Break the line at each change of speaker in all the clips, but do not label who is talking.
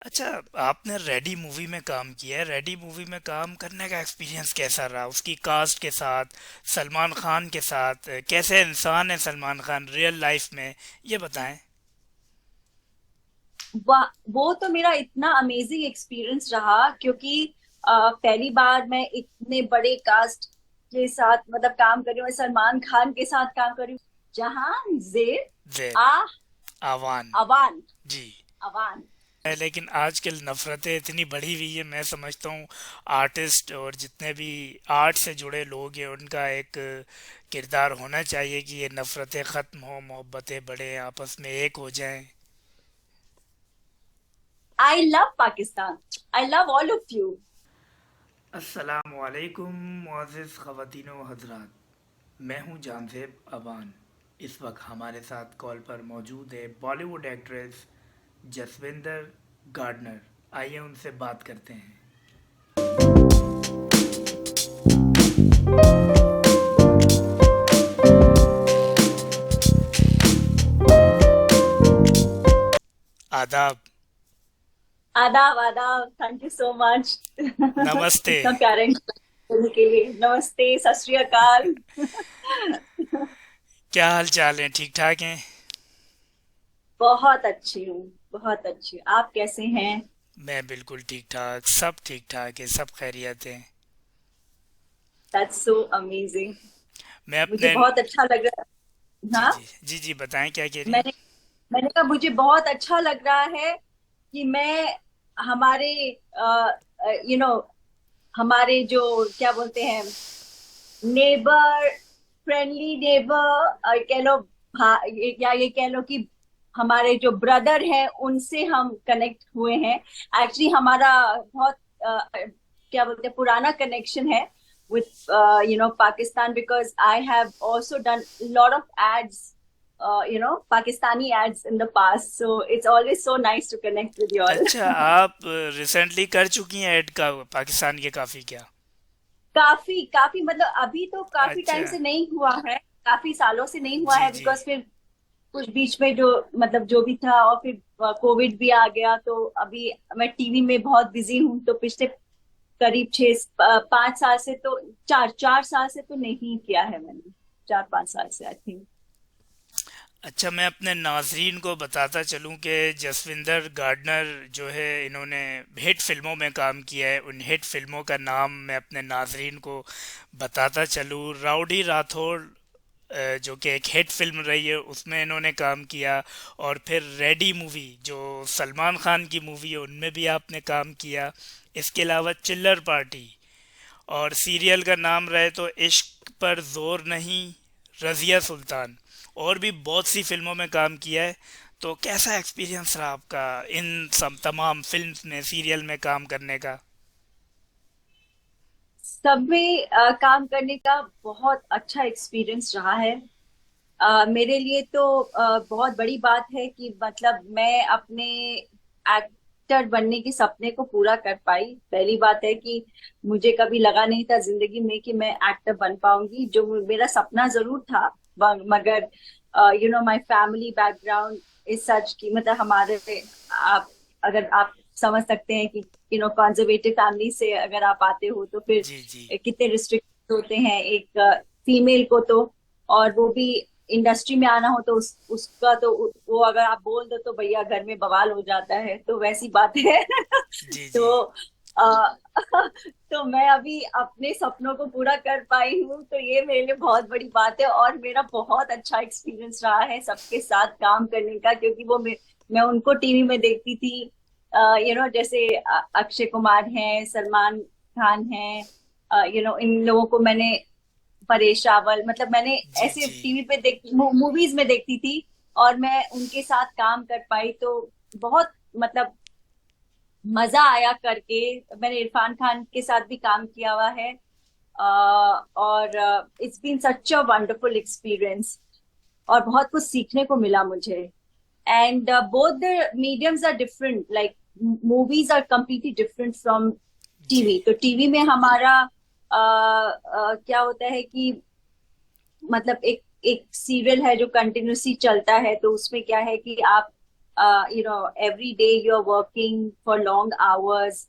अच्छा, आपने ready movie में काम किया है। रेडी मूवी में काम करने का एक्सपीरियंस कैसा रहा उसकी कास्ट के साथ, सलमान खान के साथ? कैसे इंसान है सलमान खान रियल लाइफ में, ये बताएं।
वाह, वो तो मेरा इतना अमेजिंग एक्सपीरियंस रहा क्योंकि पहली बार मैं इतने बड़े कास्ट के साथ मतलब काम कर रही हूँ, सलमान खान के साथ काम कर रही हूँ। जहां जेर
जैद,
आ
आवान।
अवान
जी।
अवान।
लेकिन आजकल नफ़रतें इतनी बढ़ी हुई है, मैं समझता हूँ आर्टिस्ट और जितने भी आर्ट से जुड़े लोग हैं उनका एक किरदार होना चाहिए कि ये नफ़रतें ख़त्म हो, मोहब्बतें बढ़े, आपस में एक हो जाएं।
I love Pakistan. I love all of you.
अस्सलामुअलैकुम मुअज़्ज़िज़ ख़वातीन व हज़रात। मैं हूँ जानज़ेब अबान। इस वक्त हमारे साथ कॉल पर मौजूद है बॉलीवुड एक्ट्रेस जसविंदर गार्डनर। आइए उनसे बात करते हैं। आदाब।
आदाब आदाब, थैंक यू सो मच।
नमस्ते।
इतना प्यारा introduction करने के लिए नमस्ते, सत श्री अकाल।
क्या हाल चाल है, ठीक ठाक हैं?
बहुत अच्छी हूँ, बहुत अच्छी हूँ। आप कैसे हैं?
मैं बिल्कुल ठीक ठाक, सब ठीक ठाक है, सब खैरियत है।
That's so amazing.
मैं
मुझे
अपने
बहुत अच्छा लग रहा है।
जी
हाँ,
जी जी जी, बताएं क्या कह रही हैं?
मैंने मैंने कहा मुझे बहुत अच्छा लग रहा है कि मैं हमारे यू नो हमारे जो क्या बोलते हैं, नेबर, फ्रेंडली नेबर कह लो, या ये कह लो कि हमारे जो ब्रदर हैं उनसे हम कनेक्ट हुए हैं। एक्चुअली हमारा बहुत क्या बोलते हैं, पुराना कनेक्शन है with Pakistan, because I have also done a lot of ads, Pakistani ads in the past, so it's always so nice to connect with you all.
अच्छा, आप रिसेंटली कर चुकी हैं ऐड का पाकिस्तान के, काफ़ी क्या?
काफी काफी मतलब अभी तो काफी
अच्छा।
टाइम से नहीं हुआ है, काफी सालों से नहीं हुआ
जी
है,
जी।
बिकॉज फिर कुछ बीच में जो मतलब जो भी था, और फिर कोविड भी आ गया, तो अभी मैं टीवी में बहुत बिजी हूँ। तो पिछले करीब 5 साल से तो, 4 4 साल से तो नहीं किया है मैंने। 4 5 साल से आई थिंक।
अच्छा, मैं अपने नाजरीन को बताता चलूं कि जसविंदर गार्डनर जो है, इन्होंने हिट फिल्मों में काम किया है। उन हिट फिल्मों का नाम मैं अपने नाजरीन को बताता चलूं। राउडी राठौड़, जो कि एक हिट फिल्म रही है, उसमें इन्होंने काम किया। और फिर रेडी मूवी जो सलमान खान की मूवी है, उनमें भी आपने काम किया। इसके अलावा चिल्लर पार्टी, और सीरियल का नाम रहे तो इश्क पर जोर नहीं, रज़िया सुल्तान, और भी बहुत सी फिल्मों में काम किया है। तो कैसा एक्सपीरियंस रहा आपका इन सब तमाम फिल्म्स में, सीरियल में काम करने का?
सब में काम करने का बहुत अच्छा एक्सपीरियंस रहा है। मेरे लिए तो बहुत बड़ी बात है कि मतलब मैं अपने एक्टर बनने के सपने को पूरा कर पाई। पहली बात है कि मुझे कभी लगा नहीं था जिंदगी में कि मैं एक्टर बन पाऊंगी, जो मेरा सपना जरूर था। मगर my family background is such कि मतलब हमारे, आप अगर आप समझ सकते हैं कि कंजर्वेटिव फैमिली से अगर आप आते हो तो फिर
जी जी।
कितने रिस्ट्रिक्ट होते हैं एक फीमेल को तो। और वो भी इंडस्ट्री में आना हो तो उसका तो वो अगर आप बोल दो तो भैया घर में बवाल हो जाता है, तो वैसी बात है।
जी जी।
तो आ, तो मैं अभी अपने सपनों को पूरा कर पाई हूँ, तो ये मेरे लिए बहुत बड़ी बात है। और मेरा बहुत अच्छा एक्सपीरियंस रहा है सबके साथ काम करने का, क्योंकि वो मैं उनको टीवी में देखती थी। जैसे अक्षय कुमार हैं, सलमान खान हैं, इन लोगों को मैंने, परेश रावल, मतलब मैंने
जी
ऐसे
जी।
टीवी पे मूवीज में देखती थी। और मैं उनके साथ काम कर पाई तो बहुत मतलब मजा आया करके। मैंने इरफान खान के साथ भी काम किया हुआ है। और it's been such a wonderful experience, और बहुत कुछ सीखने को मिला मुझे। And both the mediums are different, like movies are completely different from
Zee
TV. तो टीवी में हमारा क्या होता है कि मतलब एक एक सीरियल है जो कंटिन्यूसली चलता है, तो उसमें क्या है कि आप every day you're working for long hours.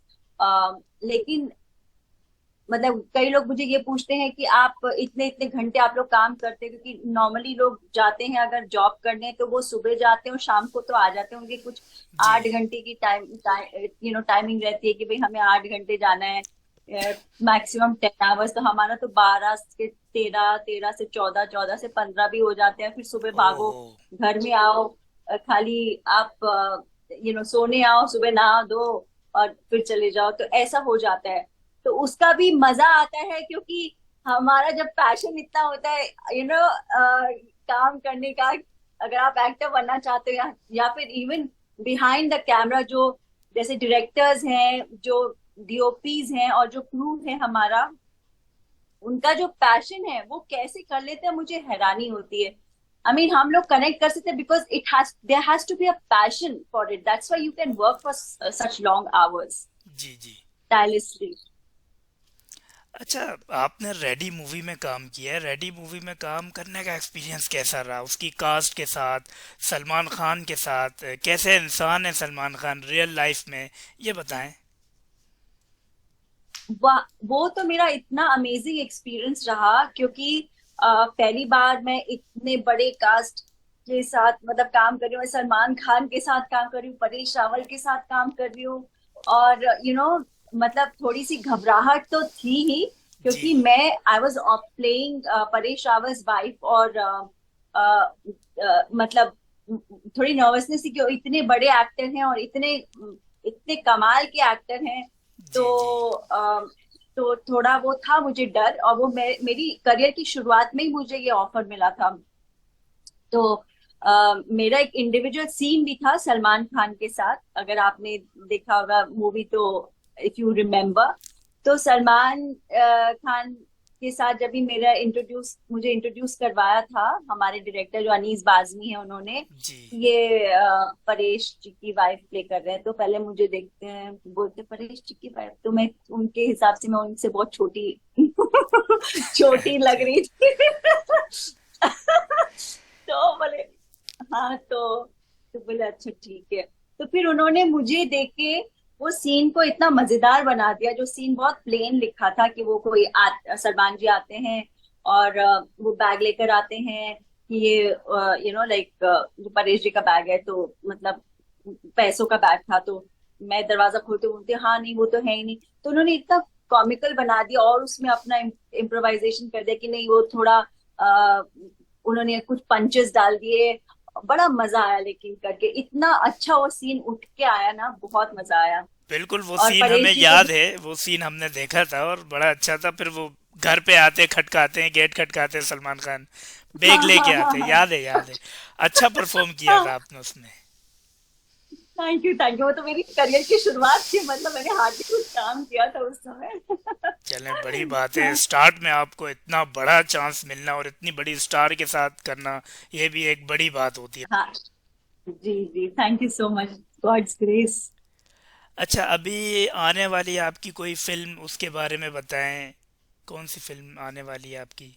लेकिन मतलब कई लोग मुझे ये पूछते हैं कि आप इतने इतने घंटे आप लोग काम करते हैं, क्योंकि नॉर्मली लोग जाते हैं अगर जॉब करने तो वो सुबह जाते हैं और शाम को तो आ जाते हैं, उनके कुछ
जी
8 घंटे की टाइमिंग रहती है कि भाई हमें 8 घंटे जाना है, मैक्सिमम 10 आवर्स। तो हमारा तो 12 से 13, 13 से 14, 14 से 15 भी हो जाते हैं। फिर सुबह भागो,
ओहो
घर में आओ, खाली आप सोने आओ, सुबह नहा दो और फिर चले जाओ, तो ऐसा हो जाता है। तो उसका भी मजा आता है, क्योंकि हमारा जब पैशन इतना होता है काम करने का, अगर आप एक्टर बनना चाहते हो या फिर इवन बिहाइंड द कैमरा, जो जैसे डायरेक्टर्स हैं, जो डीओपीज हैं और जो क्रू है हमारा, उनका जो पैशन है वो कैसे कर लेते हैं, मुझे हैरानी होती है। आई मीन हम लोग कनेक्ट कर सकते हैं because there has to be a passion for it, that's why you can work for such long hours
जी जी।
टायरलेसली।
अच्छा, आपने रेडी मूवी में काम किया है, रेडी मूवी में काम करने का एक्सपीरियंस कैसा रहा उसकी कास्ट के साथ, सलमान खान के साथ? कैसे इंसान है सलमान खान रियल लाइफ में, ये बताएं।
वो तो मेरा इतना अमेजिंग एक्सपीरियंस रहा, क्योंकि पहली बार मैं इतने बड़े कास्ट के साथ मतलब काम कर रही हूँ, सलमान खान के साथ काम कर रही हूँ, परेश रावल के साथ काम कर रही हूँ। और मतलब थोड़ी सी घबराहट तो थी ही,
जी
क्योंकि मैं I was playing Paresh Rawal's wife, और मतलब थोड़ी नर्वसनेस थी कि वो इतने बड़े एक्टर हैं और इतने इतने कमाल के एक्टर हैं। तो
जी जी।
तो थोड़ा वो था मुझे डर, और वो मेरी करियर की शुरुआत में ही मुझे ये ऑफर मिला था। तो मेरा एक इंडिविजुअल सीन भी था सलमान खान के साथ, अगर आपने देखा होगा मूवी तो, इफ यू रिमेम्बर। तो सलमान खान के साथ जब भी मुझे इंट्रोड्यूस करवाया था हमारे डायरेक्टर जो अनीस बाज़मी है, उन्होंने
जी
ये परेश जी की वाइफ प्ले कर रहे हैं, तो पहले मुझे देखते हैं, बोलते परेश जी की वाइफ, तो मैं उनके हिसाब से मैं उनसे बहुत छोटी छोटी लग
अच्छा
रही थी। तो बोले हाँ, तो बोले अच्छा ठीक है। तो फिर उन्होंने मुझे देख के वो सीन को इतना मजेदार बना दिया, जो सीन बहुत प्लेन लिखा था कि वो सलमान जी आते हैं और वो बैग लेकर आते हैं कि ये लाइक जो परेश जी का बैग है, तो मतलब पैसों का बैग था। तो मैं दरवाजा खोलते बोलते हाँ नहीं वो तो है ही नहीं। तो उन्होंने इतना कॉमिकल बना दिया और उसमें अपना इम्प्रोवाइजेशन कर दिया कि नहीं वो थोड़ा उन्होंने कुछ पंचेस डाल दिए। बड़ा मजा आया, लेकिन करके इतना अच्छा वो सीन उठ के आया ना, बहुत मजा आया।
बिल्कुल, वो
और
सीन हमें
परेश जी को भी
याद है, वो सीन हमने देखा था और बड़ा अच्छा था। फिर वो घर पे आते, खटकाते हैं, गेट खटकाते हैं, सलमान खान बैग
हाँ
लेके
हाँ हाँ
आते हैं,
हाँ
याद है याद है। अच्छा परफॉर्म किया
हाँ।
था आपने उसमें।
थैंक यू थैंक यू, वो तो मेरी करियर की शुरुआत थी, मतलब मैंने हार्डली कुछ काम किया था उस समय।
चलें, बड़ी बात है, स्टार्ट में आपको इतना बड़ा चांस मिलना और इतनी बड़ी स्टार के साथ करना, ये भी एक बड़ी बात होती है।
हाँ जी जी, thank you so much, God's grace.
अच्छा, अभी आने वाली आपकी कोई फिल्म, उसके बारे में बताएं, कौन सी फिल्म आने वाली है आपकी?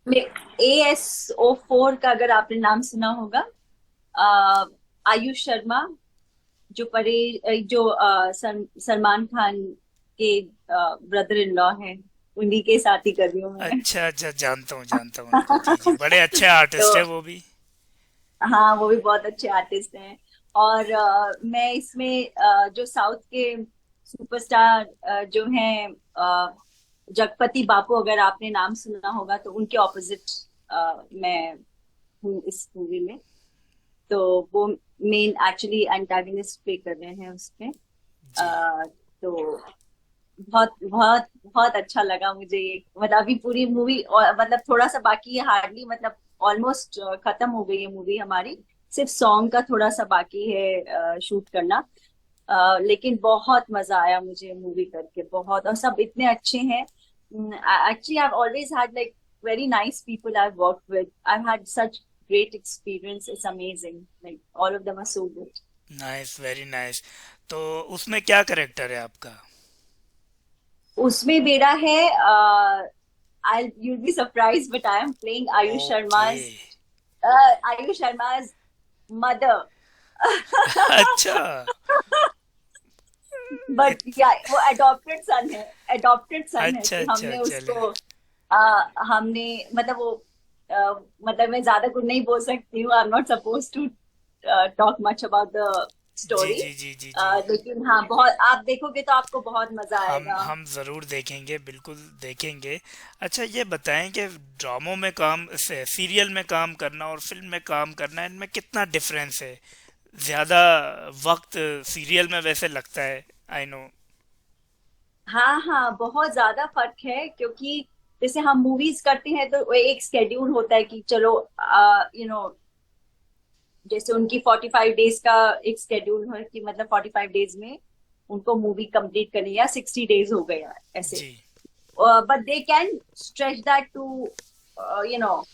AS04 का अगर आपने नाम सुना होगा, आयुष शर्मा, जो सलमान खान के ब्रदर इन लॉ हैं, उन्हीं के साथ ही कर रही हूँ मैं।
अच्छा अच्छा, जानता हूँ उनको, जी जी, बड़े अच्छे आर्टिस्ट है
तो
वो भी।
हाँ, वो भी बहुत अच्छे आर्टिस्ट हैं। और मैं इसमें जो साउथ के सुपरस्टार जो हैं, जगपति बापू, अगर आपने नाम सुना होगा, तो उनके ऑपोजिट मैं हूँ इस मूवी में। तो वो मेन एक्चुअली एंटागनिस्ट प्ले कर रहे हैं उसमें।
जी
तो बहुत बहुत बहुत अच्छा लगा मुझे ये, मतलब अभी पूरी मूवी मतलब थोड़ा सा बाकी है, हार्डली मतलब ऑलमोस्ट खत्म हो गई है मूवी हमारी, सिर्फ सॉन्ग का थोड़ा सा बाकी है शूट करना। लेकिन बहुत मजा आया मुझे मूवी करके, बहुत, और सब इतने अच्छे हैं। Actually I have always had like very nice people I work with, I had such great experience. It's amazing. Like all of them are so good.
Nice, very nice. तो उसमें क्या करेक्टर है आपका?
उसमें मेरा है I you'll be surprised, but I am playing
okay.
Ayush Sharma's mother.
अच्छा।
But
इत,
या वो अडॉप्टेड सन है, अडॉप्टेड सन है
अच्छा
कि
अच्छा,
हमने
चले।
उसको हमने मतलब वो मतलब मैं ज्यादा कुछ नहीं बोल सकती हूँ, I am not suppose to talk much about the
जी
स्टोरी।
जी जी जी जी।
लेकिन हाँ, बहुत आप देखोगे तो आपको बहुत मजा आएगा।
हम ज़रूर देखेंगे, बिल्कुल देखेंगे। अच्छा ये बताएं कि ड्रामों में काम से सीरियल में काम करना और फिल्म में काम करना, इनमें कितना डिफरेंस है? ज़्यादा वक्त सीरियल में वैसे लगता है, आई नो।
हाँ हाँ, बहुत ज्यादा फर्क है, क्योंकि जैसे हम मूवीज करते हैं तो वो एक स्केड्यूल होता है कि चलो जैसे उनकी 45 डेज का एक शेड्यूल है कि मतलब 45 डेज में उनको मूवी कंप्लीट करनी है, या 60 डेज हो गया ऐसे।
जी
but they can stretch that to you know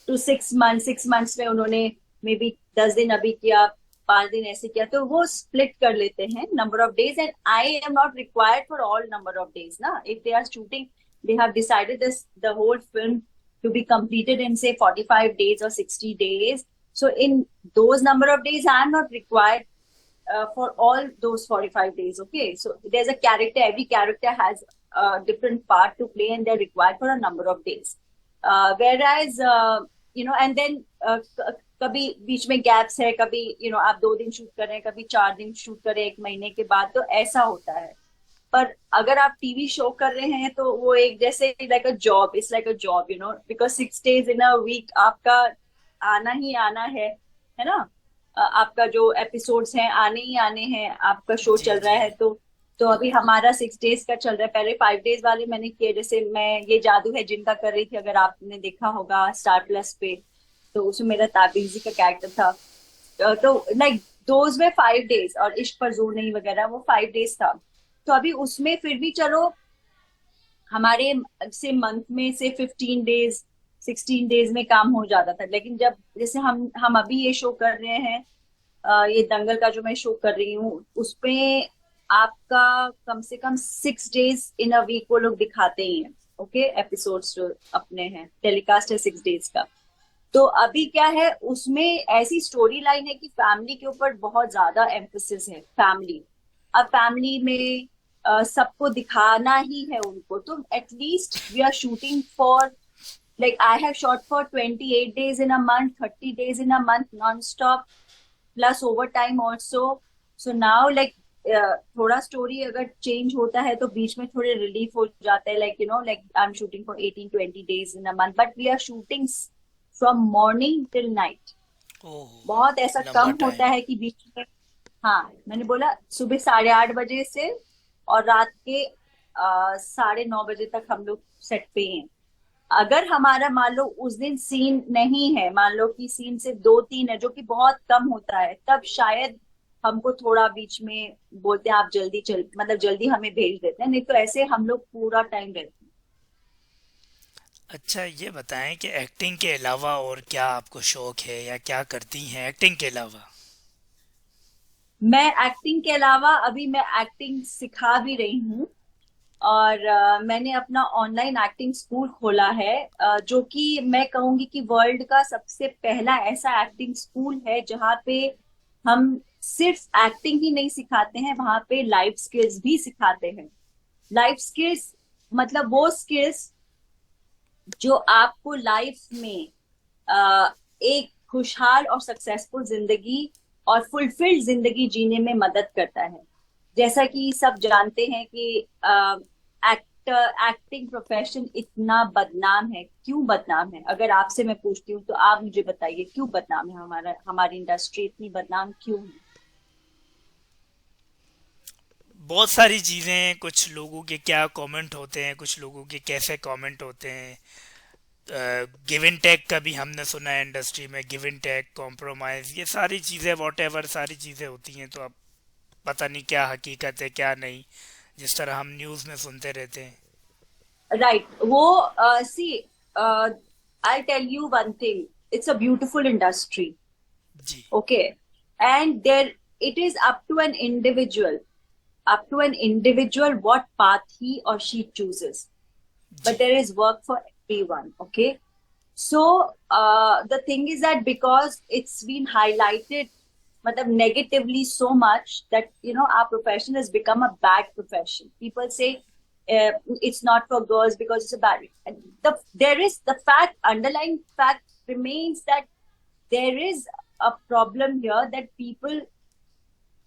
to 6 month, 6 months में उन्होंने मे बी 10 दिन अभी किया, 5 दिन ऐसे किया, तो वो स्प्लिट कर लेते हैं number of days. And I am not required for all number of days ना, if they are shooting, they have decided this the whole film to be completed in say 45 days or 60 days. So in those number of days, I am not required for all those 45 days. Okay, so there's a character, every character has a different part to play, and they're required for a number of days. Whereas and then कभी बीच में gaps है, कभी आप 2 दिन shoot कर रहे हैं, कभी 4 दिन शूट कर रहे हैं एक महीने के बाद, तो ऐसा होता है। पर अगर आप टीवी शो कर रहे हैं तो वो एक जैसे like a job, it's like a job, because 6 days in a week आपका आना ही आना है ना। आपका जो एपिसोड्स हैं आने ही आने हैं, आपका शो
जी
चल रहा
जी।
है तो अभी हमारा 6 डेज का चल रहा है। पहले 5 डेज वाले मैंने किए, जैसे मैं ये जादू है जिनका कर रही थी, अगर आपने देखा होगा स्टार प्लस पे, तो उसमें मेरा ताबीजी का कैरेक्टर था। तो लाइक दोज में 5 डेज, और इश्क पर जोर नहीं वगैरह वो 5 डेज था। तो अभी उसमें फिर भी चलो हमारे से मंथ में से 15 डेज, 16 डेज में काम हो जाता था। लेकिन जब जैसे हम अभी ये शो कर रहे हैं, ये दंगल का जो मैं शो कर रही हूँ, उसमें आपका कम से कम 6 डेज इन अ वीक वो लोग दिखाते ही हैं। ओके, एपिसोड्स जो अपने हैं टेलीकास्ट है 6 डेज का। तो अभी क्या है, उसमें ऐसी स्टोरी लाइन है कि फैमिली के ऊपर बहुत ज्यादा एम्फोसिस है, फैमिली। अब फैमिली में सबको दिखाना ही है उनको, तो at least we are shooting for like I have shot for 28 days in a month, 30 days in a month non stop, plus over time also. So now like थोड़ा स्टोरी अगर चेंज होता है तो बीच में थोड़े रिलीफ हो जाता है, like like I am shooting for 18-20 days in a month, but we are shooting from morning till night.
Oh,
बहुत ऐसा
लंबा
कम होता
टाइम।
है कि बीच में, हाँ मैंने बोला सुबह 8:30 बजे से और रात के 9:30 बजे तक हम लोग सेट पे हैं। अगर हमारा मान लो उस दिन सीन नहीं है, मान लो कि सीन सिर्फ 2-3 है, जो कि बहुत कम होता है, तब शायद हमको थोड़ा बीच में बोलते हैं आप जल्दी चल, मतलब जल्दी हमें भेज देते हैं, नहीं तो ऐसे हम लोग पूरा टाइम रहते
अच्छा ये बताएं कि एक्टिंग के अलावा और क्या आपको शौक है, या क्या करती हैं एक्टिंग के अलावा?
हैं। मैं एक्टिंग के अलावा अभी मैं एक्टिंग सिखा भी रही हूँ, और मैंने अपना ऑनलाइन एक्टिंग स्कूल खोला है, जो कि मैं कहूंगी कि वर्ल्ड का सबसे पहला ऐसा एक्टिंग स्कूल है जहाँ पे हम सिर्फ एक्टिंग ही नहीं सिखाते हैं, वहां पे लाइफ स्किल्स भी सिखाते हैं। लाइफ स्किल्स मतलब वो स्किल्स जो आपको लाइफ में एक खुशहाल और सक्सेसफुल जिंदगी और फुलफिल्ड जिंदगी जीने में मदद करता है। जैसा कि सब जानते हैं कि एक्टिंग प्रोफेशन इतना बदनाम है, क्यों बदनाम है? अगर आपसे मैं पूछती हूँ तो आप मुझे बताइए क्यों बदनाम है, हमारी इंडस्ट्री इतनी बदनाम क्यों है?
बहुत सारी चीज़ें हैं, कुछ लोगों के क्या कमेंट होते हैं, कुछ लोगों के कैसे कमेंट होते हैं। गिव एंड टेक का भी हमने सुना है इंडस्ट्री में, गिव एंड टेक, कॉम्प्रोमाइज, ये सारी चीज़ें वॉट एवर सारी चीज़ें होती हैं। तो अब पता नहीं क्या हकीकत है क्या नहीं, जिस तरह हम न्यूज़ में सुनते रहते हैं।
राइट, वो see I tell you one thing, it's a beautiful industry.
जी
Okay. And there it is up to an individual what path he or she chooses.
जी
But there is work for everyone. Okay. So the thing is that because it's been highlighted matlab negatively so much that our profession has become a bad profession. People say it's not for girls because it's a bad. There is the fact, underlying fact remains that there is a problem here that people,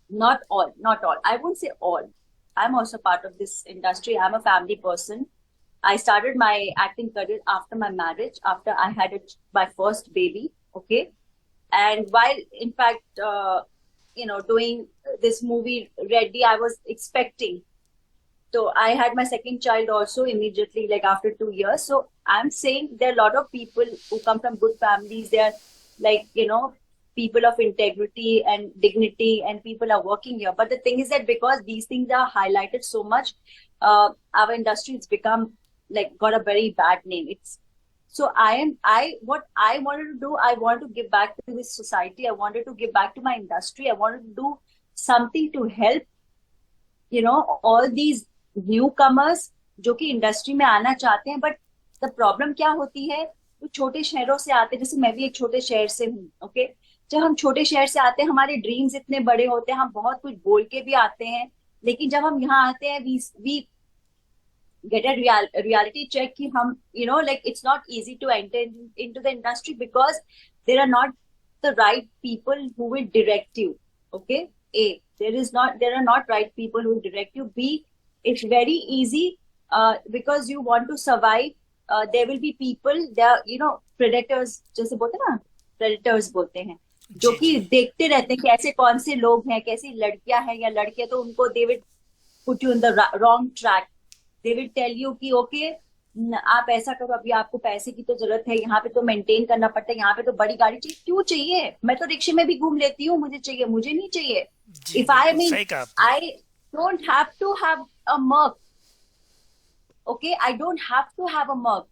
not all, I won't say all. I'm also part of this industry. I'm a family person. I started my acting career after my marriage, after I had my first baby. Okay. And while, in fact, doing this movie Reddy, I was expecting. So I had my second child also immediately, like after 2 years. So I'm saying there are a lot of people who come from good families. They're like, people of integrity and dignity, and people are working here. But the thing is that because these things are highlighted so much, our industry has become like got a very bad name. It's so what I wanted to do, I wanted to give back to this society. I wanted to give back to my industry. I wanted to do something to help all these newcomers जो कि industry में आना चाहते हैं. But the problem क्या होती है, तो छोटे शहरों से आते हैं, जैसे मैं भी एक छोटे शहर से हूँ. ओके. जब हम छोटे शहर से आते हैं, हमारे ड्रीम्स इतने बड़े होते हैं, हम बहुत कुछ बोल के भी आते हैं, लेकिन जब हम यहाँ आते हैं we get a reality check ki hum like it's not easy to enter into the industry because there are not the right people who will direct you. Okay. There are not right people who will direct you. B, it's very easy because you want to survive. There will be people, there are predators, जैसे बोलते हैं ना, predators बोलते हैं, जो कि देखते रहते हैं कि ऐसे कौन से लोग हैं, कैसी लड़कियां हैं या लड़के, तो उनको they will put you in the wrong track. They will tell you कि ओके आप ऐसा करो, अभी आपको पैसे की तो जरूरत है, यहाँ पे तो मेंटेन करना पड़ता है, यहाँ पे तो बड़ी गाड़ी चाहिए. क्यों चाहिए? मैं तो रिक्शे में भी घूम लेती हूँ, मुझे चाहिए, मुझे नहीं चाहिए. If I mean I don't have to have a मर्क. Okay, I don't have to have a mug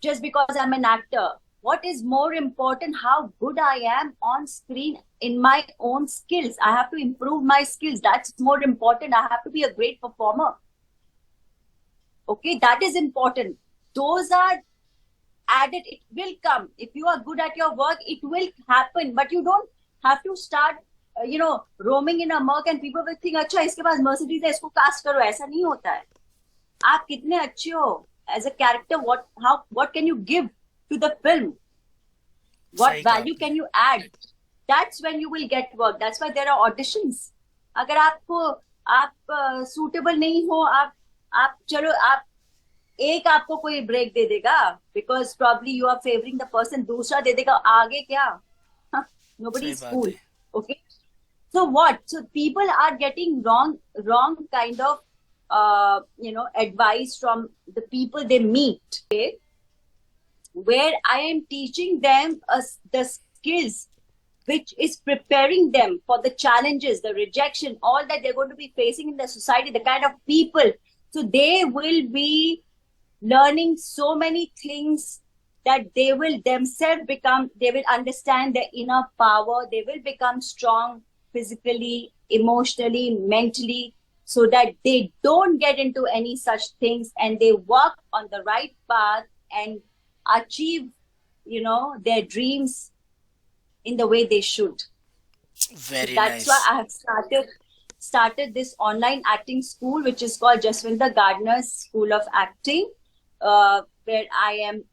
just because I'm an actor. What is more important, how good I am on screen in my own skills. I have to improve my skills. That's more important. I have to be a great performer. Okay, that is important. Those are added. It will come. If you are good at your work, it will happen. But you don't have to start, roaming in a mug and people will think, अच्छा इसके पास Mercedes है, इसको cast करो. ऐसा नहीं होता है. आप कितने अच्छे हो as a character, what can you give to the film, what value can you add, that's when you will get work. That's why there are auditions. अगर आप suitable नहीं हो, आप चलो, एक आपको कोई ब्रेक दे देगा because probably you are favoring the person, दूसरा दे देगा, आगे क्या? Nobody is cool. Okay, so what? So people are getting wrong kind of advice from the people they meet. Okay? Where I am teaching them the skills which is preparing them for the challenges, the rejection, all that they're going to be facing in the society, the kind of people. So they will be learning so many things that they will themselves become, they will understand their inner power, they will become strong physically, emotionally, mentally, so that they don't get into any such things and they work on the right path and achieve, their dreams in the way they should.
Very
that's
nice.
Why I have started this online acting school, which is called Jaswinder Gardner's School of Acting, where I am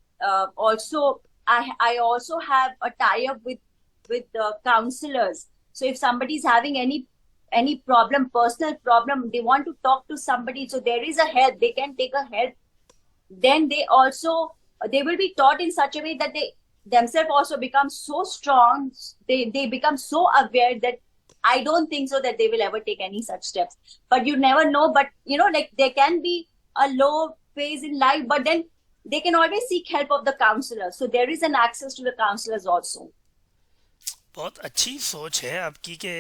also, I also have a tie-up with counselors. So if somebody is having any problem, personal problem, they want to talk to somebody, so there is a help, they can take a help. Then they will be taught in such a way that they themselves also become so strong, they become so aware that I don't think so that they will ever take any such steps. But you never know. But like there can be a low phase in life, but then they can always seek help of the counselor. So there is an access to the counselors also.
बहुत अच्छी सोच है आपकी कि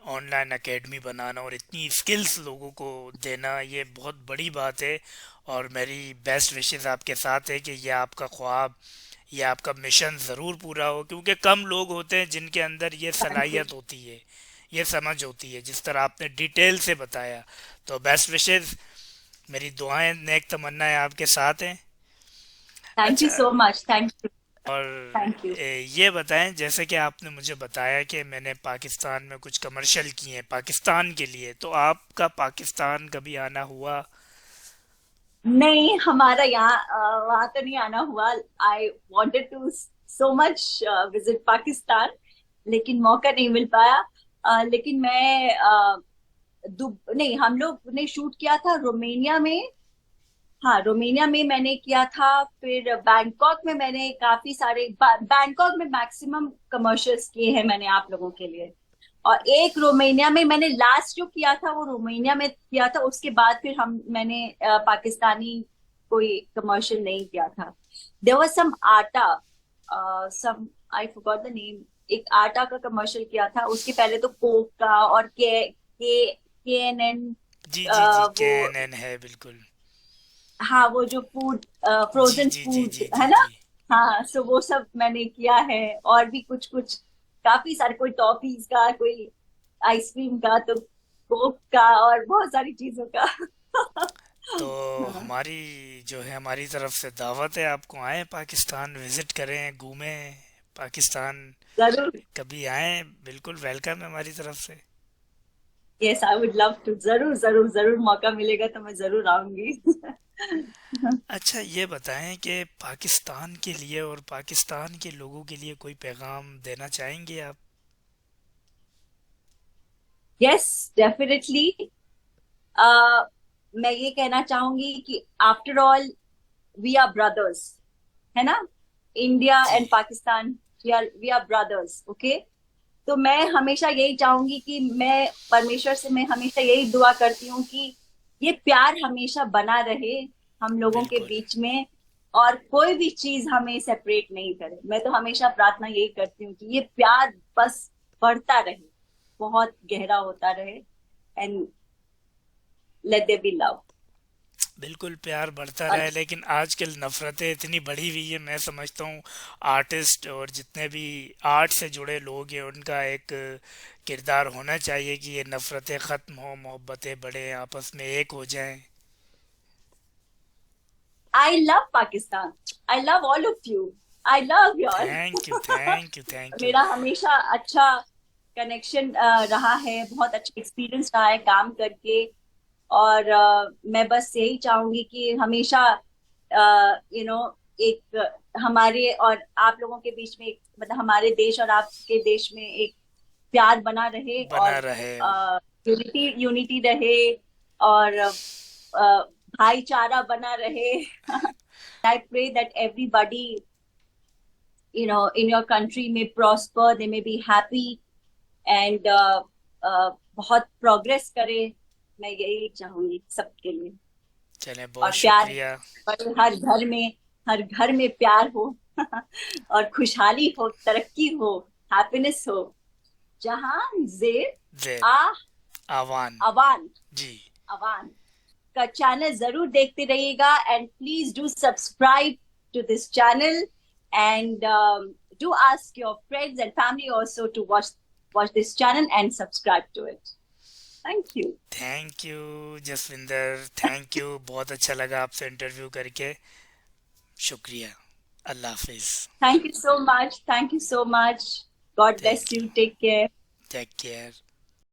online academy बनाना और इतनी skills लोगों को देना, ये बहुत बड़ी बात है. और मेरी बेस्ट विशेस आपके साथ है कि ये आपका ख्वाब, ये आपका मिशन ज़रूर पूरा हो, क्योंकि कम लोग होते हैं जिनके अंदर ये सलाहियत होती है, ये समझ होती है, जिस तरह आपने डिटेल से बताया. तो बेस्ट विशेस, मेरी दुआएं, नेक तमन्नाएं आपके साथ हैं.
Thank you so much. Thank you.
और
थैंक यू।
ये बताएं, जैसे कि आपने मुझे बताया कि मैंने पाकिस्तान में कुछ कमर्शियल किए हैं पाकिस्तान के लिए, तो आपका पाकिस्तान कभी आना हुआ?
नहीं, हमारा यहाँ वहाँ तो नहीं आना हुआ। I wanted to so much visit Pakistan, लेकिन मौका नहीं मिल पाया। लेकिन मैं नहीं, हम लोग ने शूट किया था रोमेनिया में। हाँ, रोमेनिया में मैंने किया था। फिर बैंकॉक में मैंने काफी सारे बैंकॉक में मैक्सिमम कमर्शियल्स किए हैं मैंने आप लोगों के लिए। और एक रोमेनिया में मैंने लास्ट जो किया था वो रोमेनिया में किया था। उसके बाद फिर मैंने पाकिस्तानी कोई कमर्शियल नहीं किया था। देयर वाज सम आटा, सम आई फॉरगॉट द नेम। एक आटा का कमर्शियल किया था। उसके पहले तो कोक का और के एन एन,
जी जी जी,
वो,
KNN है बिल्कुल।
हाँ, वो जो फूड,
जी
फ्रोजन
जी जी
फूड
जी
है
जी
ना।
जी।
हाँ, सो वो सब मैंने किया है। और भी कुछ कुछ काफी सारे, कोई टॉफीज का, कोई आइसक्रीम का, तो कोक का, और बहुत सारी चीजों का।
तो
हाँ,
हमारी जो है, हमारी तरफ से दावत है, आपको आए पाकिस्तान, विजिट करें, घूमें पाकिस्तान,
जरूर।
कभी आए, बिल्कुल वेलकम है हमारी तरफ से।
Yes, I would love to. जरूर जरूर जरूर, मौका मिलेगा तो मैं जरूर आऊंगी।
अच्छा, ये बताएं कि पाकिस्तान के लिए और पाकिस्तान के लोगों के लिए कोई पैगाम देना चाहेंगे आप?
Yes, definitely. मैं ये कहना चाहूंगी कि after all we are brothers, है ना। India
ji,
and Pakistan, we are brothers, okay. तो मैं हमेशा यही चाहूंगी कि मैं परमेश्वर से मैं हमेशा यही दुआ करती हूँ कि ये प्यार हमेशा बना रहे हम लोगों के
बिल्कुल।
बीच में, और कोई भी चीज हमें सेपरेट नहीं करे। मैं तो हमेशा प्रार्थना यही करती हूँ कि ये प्यार बस बढ़ता रहे, बहुत गहरा होता रहे, and let there be love.
बिल्कुल प्यार बढ़ता
और
रहे, लेकिन आजकल नफ़रतें इतनी बढ़ी हुई है, मैं समझता हूँ आर्टिस्ट और जितने भी आर्ट से जुड़े लोग हैं उनका एक किरदार होना चाहिए कि ये नफ़रतें ख़त्म हो, मोहब्बतें बढ़ें, आपस में एक हो जाएं।
I love Pakistan, I love all of you, I love you all.
Thank you thank you thank you.
मेरा हमेशा अच्छा कनेक्शन रहा है, बहुत अच्छा एक्सपीरियंस रहा है काम करके। और मैं बस यही चाहूंगी कि हमेशा एक हमारे और आप लोगों के बीच में एक, मतलब हमारे देश और आपके देश में एक प्यार बना रहे,
बना
और
रहे।
यूनिटी यूनिटी रहे, और भाईचारा बना रहे। I pray that everybody, in your country may prosper, they may be happy, and बहुत प्रोग्रेस करे। मैं यही चाहूंगी सबके लिए।
चलें,
और
बहुत
प्यार
शुक्रिया।
बड़े, हर घर में प्यार हो। और खुशहाली हो, तरक्की हो, हैप्पीनेस हो। जहां जेर
जेब।
आ
आवान।
अवान,
जी।
अवान का चैनल जरूर देखते रहिएगा, and please do subscribe to this channel, and do ask your friends and family also to watch this channel and subscribe to it. Thank you.
Thank you Jaswinder, thank you, बहुत अच्छा लगा आपसे इंटरव्यू करके। शुक्रिया। अल्लाह हाफिज़।
Thank you so much. Thank you so much. God bless
thank you.
you. Take care.
Take care.